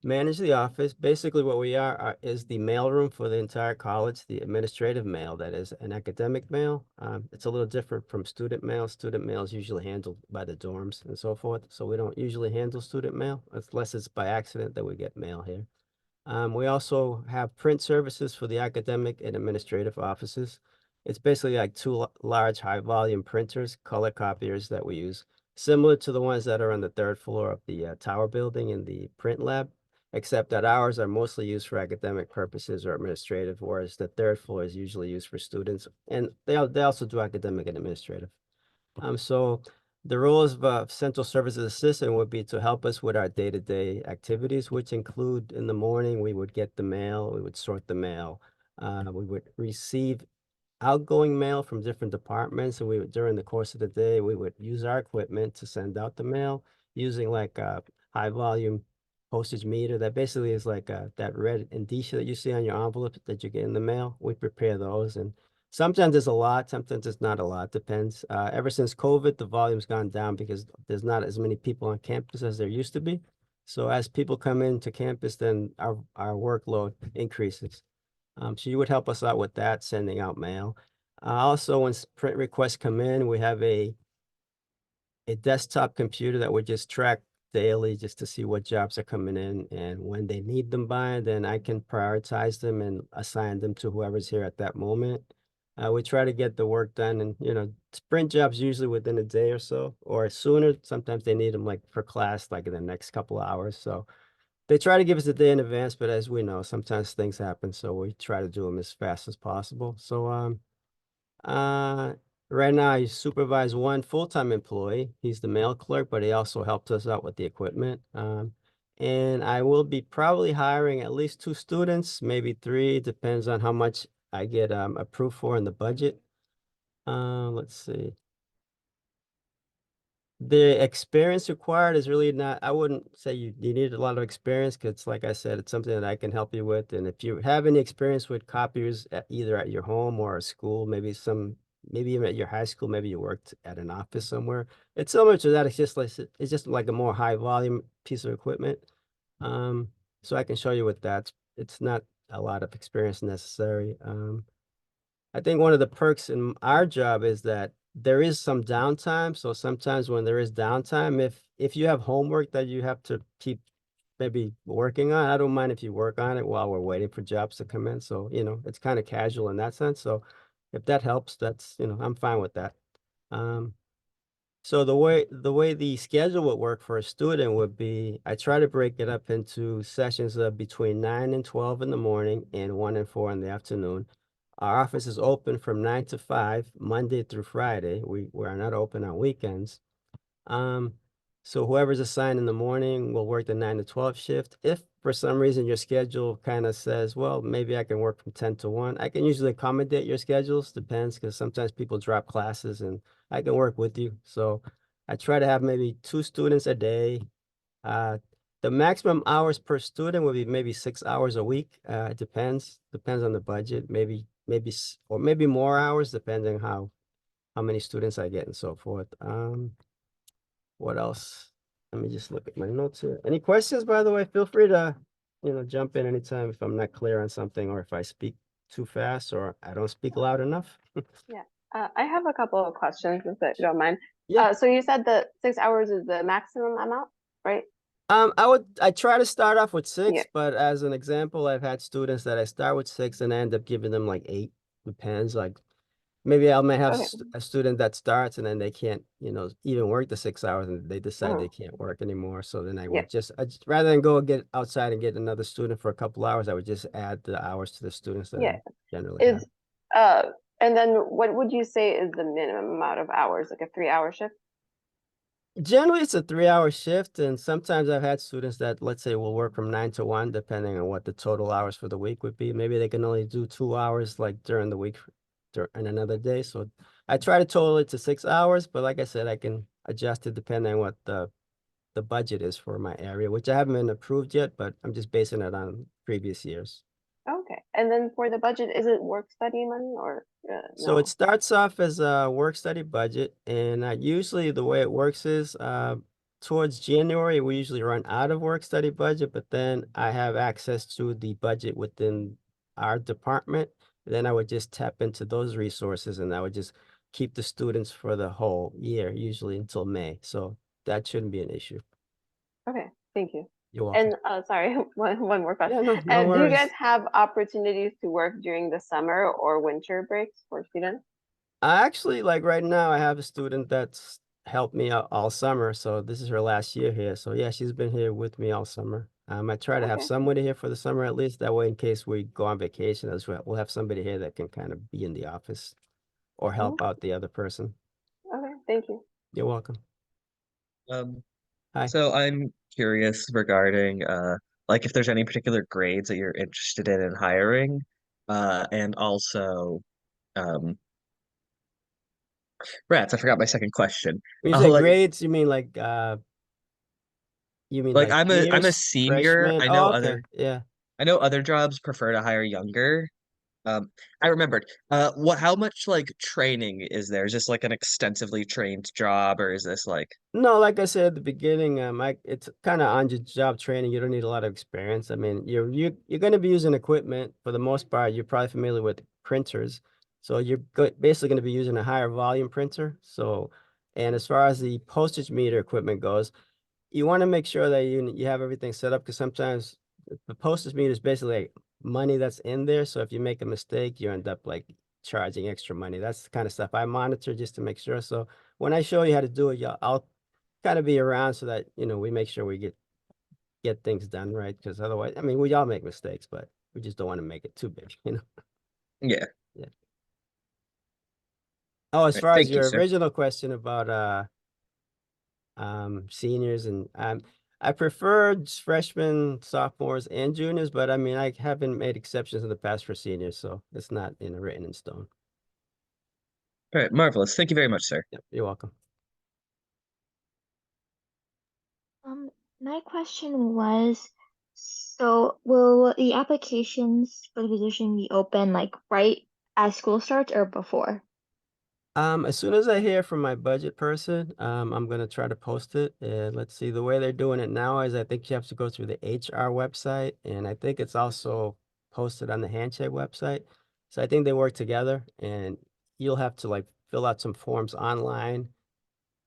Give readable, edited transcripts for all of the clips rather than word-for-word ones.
Manage the office. Basically, what we are is the mailroom for the entire college, the administrative mail, that is an academic mail. It's a little different from student mail. Student mail is usually handled by the dorms and so forth. So we don't usually handle student mail unless it's by accident that we get mail here. We also have print services for the academic and administrative offices. It's basically like two large high volume printers, color copiers that we use, similar to the ones that are on the third floor of the tower building in the print lab, except that ours are mostly used for academic purposes or administrative, whereas the third floor is usually used for students, and they also do academic and administrative. So the roles of a central services assistant would be to help us with our day-to-day activities, which include in the morning, we would get the mail, we would sort the mail, we would receive outgoing mail from different departments, and we would, during the course of the day, we would use our equipment to send out the mail using like a high volume postage meter that basically is like that red indicia that you see on your envelope that you get in the mail. We prepare those, and sometimes it's a lot, sometimes it's not a lot, depends. Ever since COVID, the volume's gone down because there's not as many people on campus as there used to be. So as people come into campus, then our workload increases. So you would help us out with that, sending out mail. Also, when print requests come in, we have a desktop computer that we just track daily just to see what jobs are coming in and when they need them by, then I can prioritize them and assign them to whoever's here at that moment. We try to get the work done and, sprint jobs usually within a day or so, or sooner. Sometimes they need them like for class, like in the next couple of hours. So they try to give us a day in advance, but as we know, sometimes things happen, so we try to do them as fast as possible. So, uh, right now I supervise one full-time employee. He's the mail clerk, but he also helps us out with the equipment. And I will be probably hiring at least two students, maybe three, depends on how much I get approved for in the budget. Let's see. The experience required is really not, I wouldn't say you need a lot of experience because like I said, it's something that I can help you with. And if you have any experience with copiers either at your home or a school, maybe even at your high school, maybe you worked at an office somewhere. It's similar to that. It's just like a more high volume piece of equipment. Um, so I can show you with that. It's not a lot of experience necessary. I think one of the perks in our job is that there is some downtime. So sometimes when there is downtime, if you have homework that you have to keep maybe working on, I don't mind if you work on it while we're waiting for jobs to come in. So, it's kind of casual in that sense. So if that helps, I'm fine with that. Um, so the way the schedule would work for a student would be, I try to break it up into sessions of between 9 and 12 in the morning and 1 and 4 in the afternoon. Our office is open from 9 to 5, Monday through Friday. We are not open on weekends. Um, so whoever's assigned in the morning will work the 9 to 12 shift. If for some reason your schedule kind of says, well, maybe I can work from 10 to 1, I can usually accommodate your schedules, depends, because sometimes people drop classes and I can work with you. So I try to have maybe two students a day. Uh, the maximum hours per student would be maybe 6 hours a week. It depends on the budget, or maybe more hours, depending how many students I get and so forth. What else? Let me just look at my notes here. Any questions, by the way? Feel free to, jump in anytime if I'm not clear on something or if I speak too fast or I don't speak loud enough. Yeah. I have a couple of questions if you don't mind. Yeah. So you said that 6 hours is the maximum amount, right? I try to start off with Yeah. six, but as an example, I've had students that I start with six and I end up giving them like eight. Depends. Like maybe I may have Okay. a student that starts and then they can't, even work the 6 hours and they decide Uh-huh. they can't work anymore. So then Yeah. rather than go get outside and get another student for a couple hours, I would just add the hours to the students that Yeah. I generally have. Is uh and then what would you say is the minimum amount of hours, like a 3 hour shift? Generally, it's a 3 hour shift, and sometimes I've had students that, let's say, will work from 9 to 1, depending on what the total hours for the week would be. Maybe they can only do 2 hours like during the week and another day. So I try to total it to 6 hours, but like I said, I can adjust it depending on what the budget is for my area, which I haven't been approved yet, but I'm just basing it on previous years. Okay. And then for the budget, is it work study money or So it no? starts off as a work study budget, and usually the way it works is towards January, we usually run out of work study budget, but then I have access to the budget within our department. Then I would just tap into those resources and I would just keep the students for the whole year, usually until May. So that shouldn't be an issue. Okay, thank you. You're welcome. And sorry, one more question. Yeah, no, no Do you guys worries. have opportunities to work during the summer or winter breaks for students? I actually, like right now, I have a student that's helped me out all summer. So this is her last year here. So yeah, she's been here with me all summer. I try to have Okay. somebody here for the summer at least. That way, in case we go on vacation as well, we'll have somebody here that can kind of be in the office or help Okay. out the other person. Okay. Thank you. You're welcome. Um, Hi. so I'm curious regarding like if there's any particular grades that you're interested in hiring, and also um rats, I forgot my second question. When you say Like grades, you mean like I'm a years, senior. freshman? Oh, okay. Yeah. I know other jobs prefer to hire younger. I remembered. What how much like training is there? Is this like an extensively trained job or is this like No, like I said at the beginning, it's kind of on your job training. You don't need a lot of experience. I mean, you're going to be using equipment for the most part. You're probably familiar with printers, so you're basically going to be using a higher volume printer. So, and as far as the postage meter equipment goes, you want to make sure that you have everything set up because sometimes the postage meter is basically like money that's in there. So if you make a mistake, you end up like charging extra money. That's the kind of stuff I monitor just to make sure. So when I show you how to do it, I'll kind of be around so that we make sure we get things done right. Because otherwise, I mean, we all make mistakes, but we just don't want to make it too big, you know. yeah. Yeah. Oh, as Right. far as Thank you, your sir. original question about seniors and I prefer freshmen, sophomores, and juniors, but I mean I haven't made exceptions in the past for seniors, so it's not written in stone. All right, marvelous. Thank you very much, sir. Yep, you're welcome. Um, my question was, so will the applications for the position be open like right as school starts or before? As soon as I hear from my budget person, I'm gonna try to post it. And let's see, the way they're doing it now is I think you have to go through the HR website, and I think it's also posted on the Handshake website. So I think they work together, and you'll have to like fill out some forms online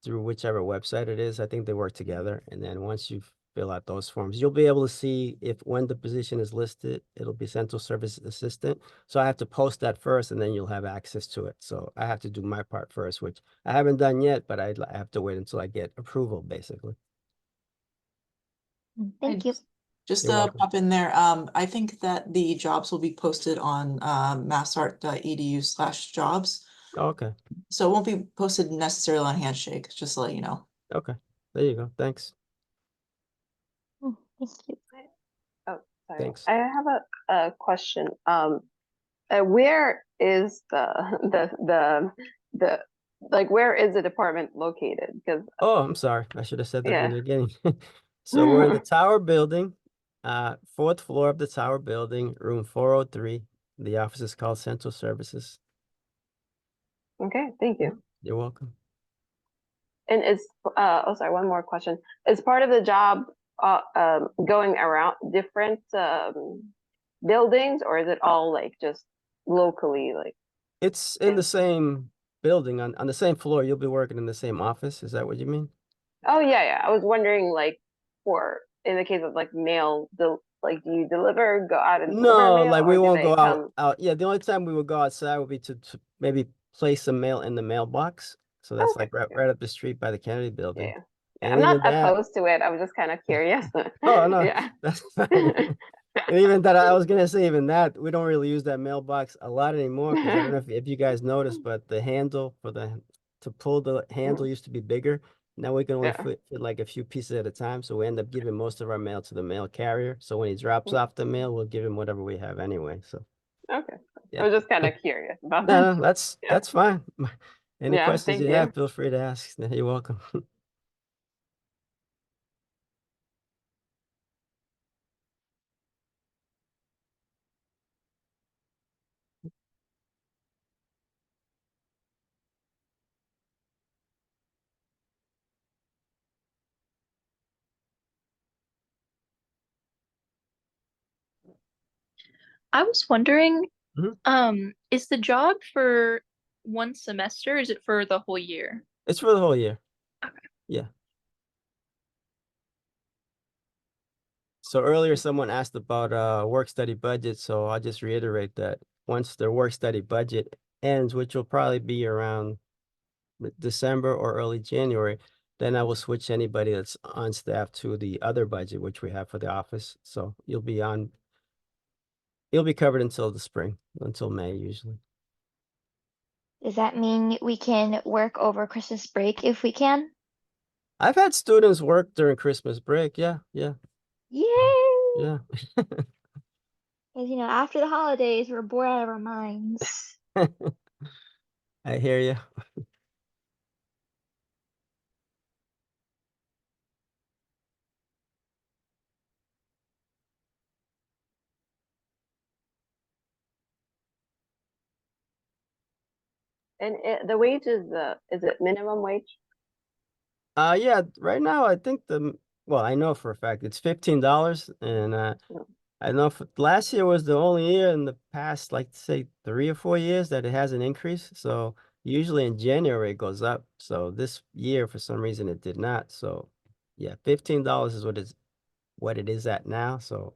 through whichever website it is. I think they work together. And then once you fill out those forms, you'll be able to see if when the position is listed, it'll be Central Service Assistant. So I have to post that first and then you'll have access to it. So I have to do my part first, which I haven't done yet, but I have to wait until I get approval, basically. Thank you. Just You're welcome. pop in there. I think that the jobs will be posted on massart.edu/jobs. Oh, okay. So it won't be posted necessarily on Handshake, just to let you know. Okay. There you go. Thanks. Thank you. Oh, sorry. Thanks. I have a question. Where is the like where is the department located? Because Oh, I'm sorry. I should have said that from yeah. the beginning. So we're in the tower building, fourth floor of the tower building, room 403. The office is called Central Services. Okay, thank Yeah, you. you're welcome. And is oh sorry, one more question. Is part of the job going around different buildings or is it all like just locally like It's in the in same building on the same floor. You'll be working in the same office. Is that what you mean? oh yeah, yeah. I was wondering like for in the case of like mail, like do you deliver, go out and deliver No, mail like or we do won't they go come? out. Yeah, the only time we would go outside would be to maybe place some mail in the mailbox. So Oh, that's okay, like right, yeah, right up the street by the Kennedy yeah, building. yeah. Yeah, And I'm not even that, opposed to it. I was just kind of curious. oh no, Yeah. that's fine. And even that, I was gonna say, even that, we don't really use that mailbox a lot anymore because I don't know if you guys noticed, but the handle for to pull the handle used to be bigger. Now we can only Yeah. fit like a few pieces at a time, so we end up giving most of our mail to the mail carrier. So when he drops off the mail, we'll give him whatever we have anyway. So Okay. I yeah, was just kind of curious about that. no, no, that's Yeah. that's fine. Any Yeah. questions Thank you you. have, feel free to ask. You're welcome. I was wondering, Mhm. is the job for one semester? Or is it for the whole year? It's for the whole year. Okay. Yeah. So earlier someone asked about work study budget, so I'll just reiterate that once the work study budget ends, which will probably be around December or early January, then I will switch anybody that's on staff to the other budget, which we have for the office. So you'll be covered until the spring, until May usually. Does that mean we can work over Christmas break if we can? I've had students work during Christmas break. Yeah, yeah, Yay! yeah. Because, after the holidays, we're bored out of our minds. I hear you. And the wage is it minimum wage? Yeah, right now I think well, I know for a fact it's $15, and No. I know last year was the only year in the past, like say 3 or 4 years that it hasn't increased. So usually in January it goes up. So this year for some reason it did not. So yeah, $15 is what it is at now. So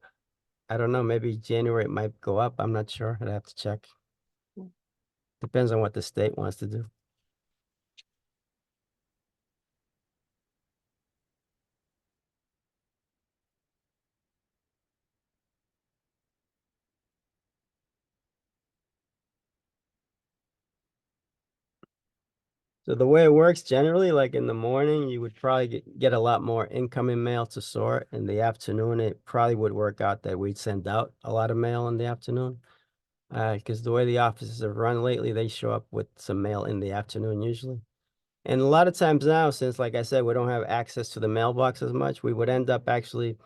I don't know, maybe January it might go up. I'm not sure. I'd have to check. Mm. Depends on what the state wants to do. So the way it works generally, like in the morning, you would probably get a lot more incoming mail to sort. In the afternoon, it probably would work out that we'd send out a lot of mail in the afternoon. Because the way the offices have run lately, they show up with some mail in the afternoon usually. And a lot of times now, since like I said, we don't have access to the mailbox as much, we would end up actually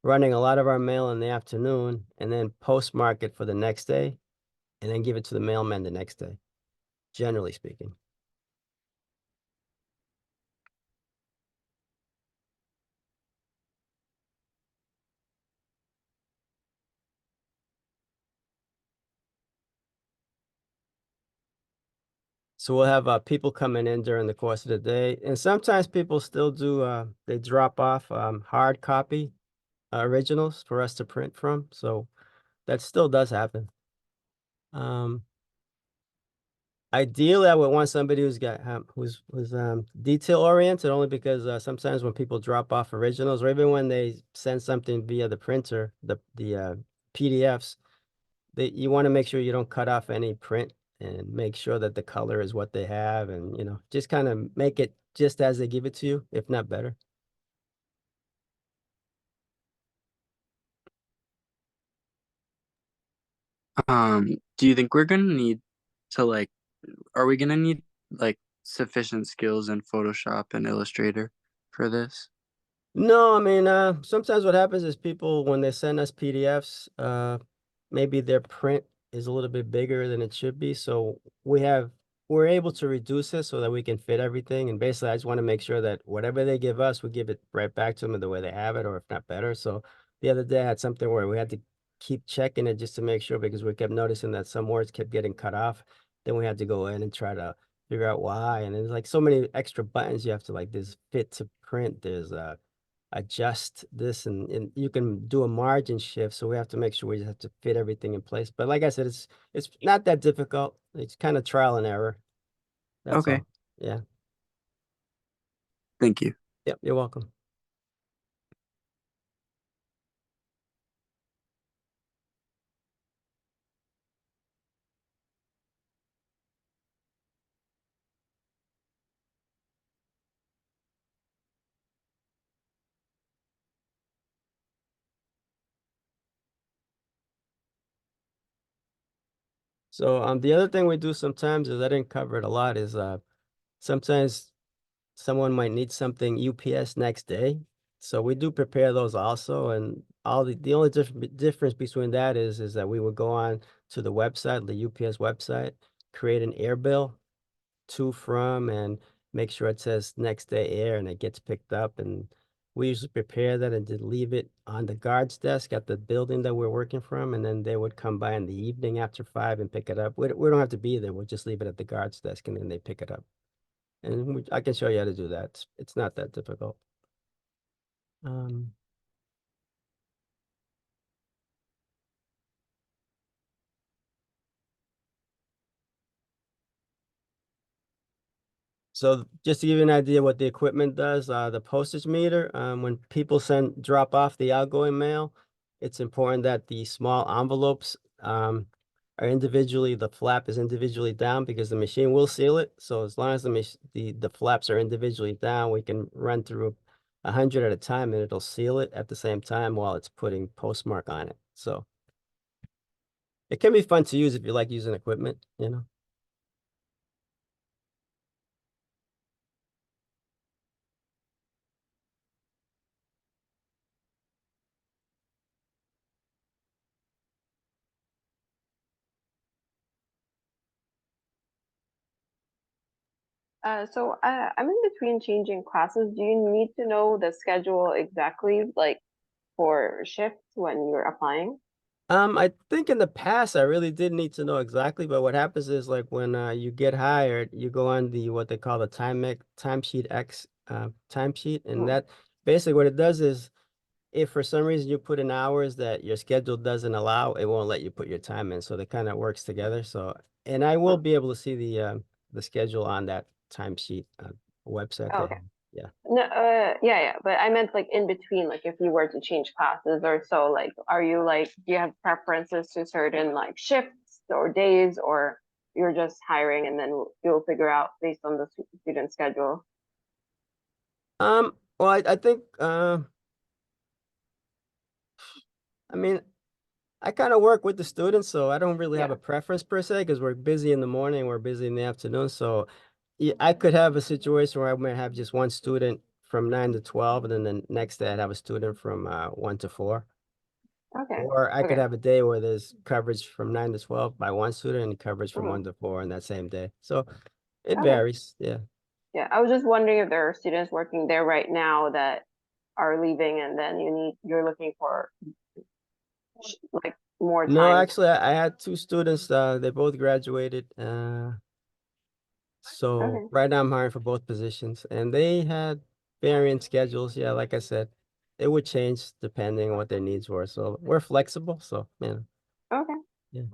running a lot of our mail in the afternoon and then postmark it for the next day and then give it to the mailman the next day, generally speaking. So we'll have people coming in during the course of the day. And sometimes people still do, they drop off hard copy originals for us to print from. So that still does happen. Ideally, I would want somebody who's detail oriented, only because sometimes when people drop off originals, or even when they send something via the printer, the PDFs, you want to make sure you don't cut off any print and make sure that the color is what they have, and just kind of make it just as they give it to you, if not better. Do you think we're gonna need to are we gonna need like sufficient skills in Photoshop and Illustrator for this? No, I mean, sometimes what happens is people, when they send us PDFs, maybe their print is a little bit bigger than it should be. So we're able to reduce it so that we can fit everything. And basically, I just want to make sure that whatever they give us, we give it right back to them in the way they have it, or if not better. So the other day I had something where we had to keep checking it just to make sure, because we kept noticing that some words kept getting cut off. Then we had to go in and try to figure out why. And there's like so many extra buttons you have to, like, there's fit to print, there's adjust this, and you can do a margin shift. So we have to make sure we just have to fit everything in place. But like I said, it's not that difficult. It's kind of trial and error. That's Okay, all. Yeah. thank you. Yep. You're welcome. So the other thing we do sometimes is, I didn't cover it a lot, is sometimes someone might need something UPS next day. So we do prepare those also. And the only difference between that is that we would go on to the website, the UPS website, create an air bill to, from, and make sure it says next day air, and it gets picked up. And we usually prepare that and just leave it on the guard's desk at the building that we're working from, and then they would come by in the evening after 5 and pick it up. We don't have to be there. We'll just leave it at the guard's desk, and then they pick it up. And I can show you how to do that. It's not that difficult. So just to give you an idea what the equipment does, the postage meter, when people drop off the outgoing mail, it's important that the small envelopes are individually, the flap is individually down because the machine will seal it. So as long as the flaps are individually down, we can run through 100 at a time and it'll seal it at the same time while it's putting postmark on it. So it can be fun to use if you like using equipment, you know. So I'm in between changing classes. Do you need to know the schedule exactly, like for shifts when you're applying? I think in the past I really did need to know exactly, but what happens is like when you get hired, you go on the what they call the timesheet X timesheet, and that basically what it does is if for some reason you put in hours that your schedule doesn't allow, it won't let you put your time in. So they kind of works together. So and I will be able to see the schedule on that timesheet website. Oh, They okay. have. Yeah. No, yeah, but I meant like in between, like if you were to change classes or so, like, are you like, do you have preferences to certain like shifts or days, or you're just hiring and then you'll figure out based on the student schedule? Well, I think I mean, I kind of work with the students, so I don't really have Yeah. a preference per se because we're busy in the morning, we're busy in the afternoon. So I could have a situation where I might have just one student from 9 to 12, and then the next day I'd have a student from 1 to 4. Okay. Or I could Okay. have a day where there's coverage from 9 to 12 by one student and coverage from 1 Mhm. to 4 in that same day. So it Okay. varies. Yeah. Yeah, I was just wondering if there are students working there right now that are leaving, and then you're looking for like more No, time. actually, I had 2 students, they both graduated. So Okay. right now I'm hiring for both positions and they had varying schedules. Yeah, like I said, it would change depending on what their needs were. So we're flexible. So, yeah. Okay. Yeah.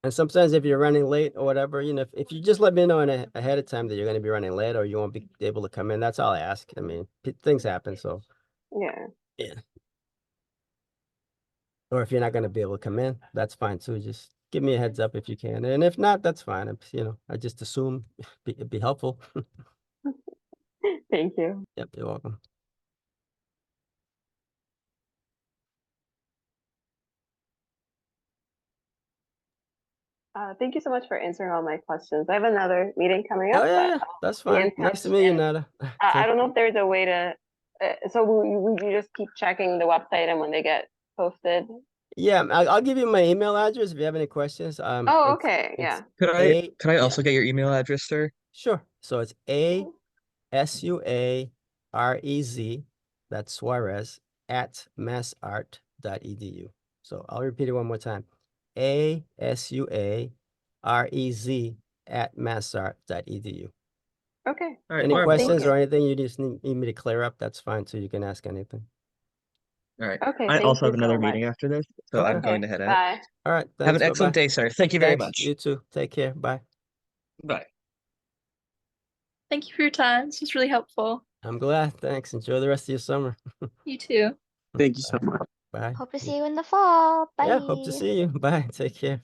And sometimes if you're running late or whatever, if you just let me know ahead of time that you're going to be running late or you won't be able to come in, that's all I ask. I mean, things happen. So, Yeah. yeah. Or if you're not going to be able to come in, that's fine too. Just give me a heads up if you can. And if not, that's fine. I just assume it'd be helpful. Thank you. Yep, you're welcome. Thank you so much for answering all my questions. I have another meeting coming Oh up, yeah, but yeah, that's be in fine. Nice to touch. meet you, And Nada. I don't know if there's a way to. So will you just keep checking the website, and when they get posted? Yeah, I'll give you my email address if you have any questions. Oh, It's okay. it's Yeah. Could I yeah, also get your email address, sir? sure. So it's ASUAREZ, that's Suarez at massart.edu. So I'll repeat it one more time. ASUAREZ at massart.edu. Okay. All right, Any Cool. Thank questions you. or anything you just need me to clear up, that's fine too. You can ask anything. all right. Okay. I Thank also you have another so much. meeting after this, so I'm Okay. going Okay. to head out. Bye. All right. Have Thanks. an excellent Bye-bye. day, sir. Thank you very Thanks. much. You too. Take care. Bye. Bye. Thank you for your time. This was really helpful. I'm glad. Thanks. Enjoy the rest of your summer. You too. Thank you so much. Bye. Hope to see you in the fall. Yeah, hope to Bye. see you. Bye. Take care.